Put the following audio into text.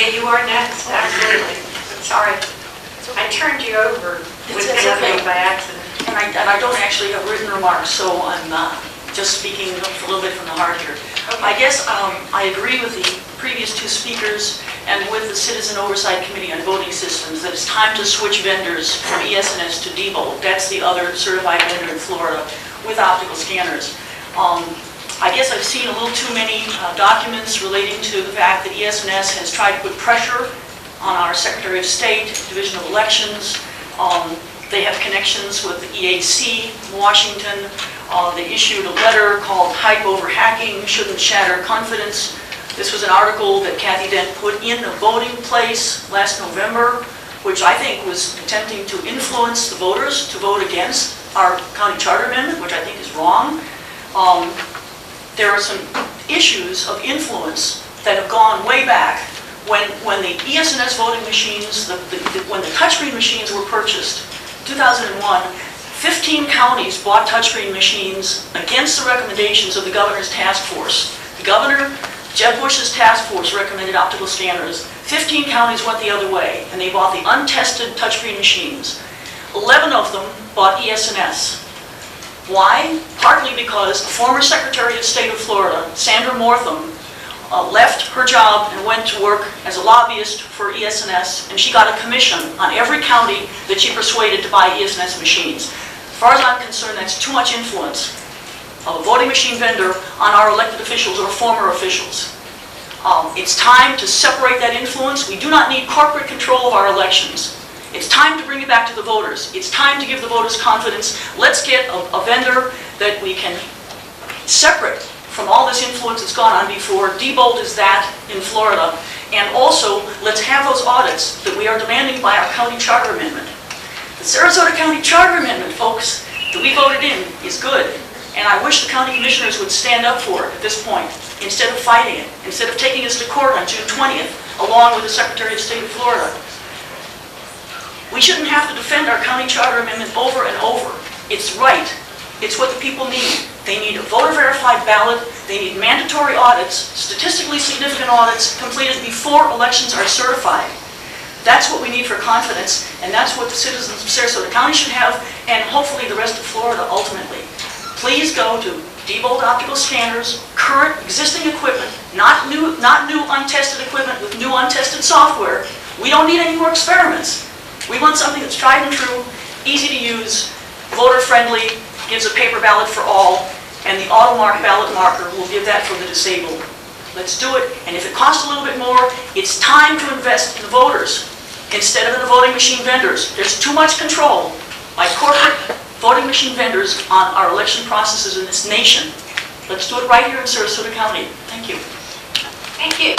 Okay, you are next, absolutely. Sorry, I turned you over with the other okay. by accident. And I don't actually have written remarks, so I'm just speaking a little bit from the heart here. Okay. I guess I agree with the previous two speakers and with the Citizen Oversight Committee on Voting Systems that it's time to switch vendors from ES&S to Diebold. That's the other certified vendor in Florida with optical scanners. I guess I've seen a little too many documents relating to the fact that ES&S has tried to put pressure on our Secretary of State, Division of Elections. They have connections with the EAC in Washington. They issued a letter called Hype Over Hacking Shouldn't Shatter Confidence. This was an article that Kathy Dent put in the voting place last November, which I think was attempting to influence the voters to vote against our county charter amendment, which I think is wrong. There are some issues of influence that have gone way back. When the ES&S voting machines, when the touchscreen machines were purchased, 2001, 15 counties bought touchscreen machines against the recommendations of the governor's task force. The governor, Jeb Bush's task force, recommended optical scanners. 15 counties went the other way, and they bought the untested touchscreen machines. 11 of them bought ES&S. Why? Partly because a former Secretary of State of Florida, Sandra Mortham, left her job and went to work as a lobbyist for ES&S, and she got a commission on every county that she persuaded to buy ES&S machines. As far as I'm concerned, that's too much influence of a voting machine vendor on our elected officials or former officials. It's time to separate that influence. We do not need corporate control of our elections. It's time to bring it back to the voters. It's time to give the voters confidence. Let's get a vendor that we can separate from all this influence that's gone on before. Diebold is that in Florida. And also, let's have those audits that we are demanding by our county charter amendment. The Sarasota County Charter Amendment, folks, that we voted in is good. And I wish the county commissioners would stand up for it at this point, instead of fighting it, instead of taking us to court on June 20th, along with the Secretary of State of Florida. We shouldn't have to defend our county charter amendment over and over. It's right. It's what the people need. They need a voter-verified ballot. They need mandatory audits, statistically significant audits, completed before elections are certified. That's what we need for confidence, and that's what the citizens of Sarasota County should have, and hopefully the rest of Florida ultimately. Please go to Diebold optical scanners, current existing equipment, not new untested equipment with new untested software. We don't need any more experiments. We want something that's tried and true, easy to use, voter-friendly, gives a paper ballot for all, and the AutoMark ballot marker will give that for the disabled. Let's do it, and if it costs a little bit more, it's time to invest in the voters instead of in the voting machine vendors. There's too much control by corporate voting machine vendors on our election processes in this nation. Let's do it right here in Sarasota County. Thank you. Thank you.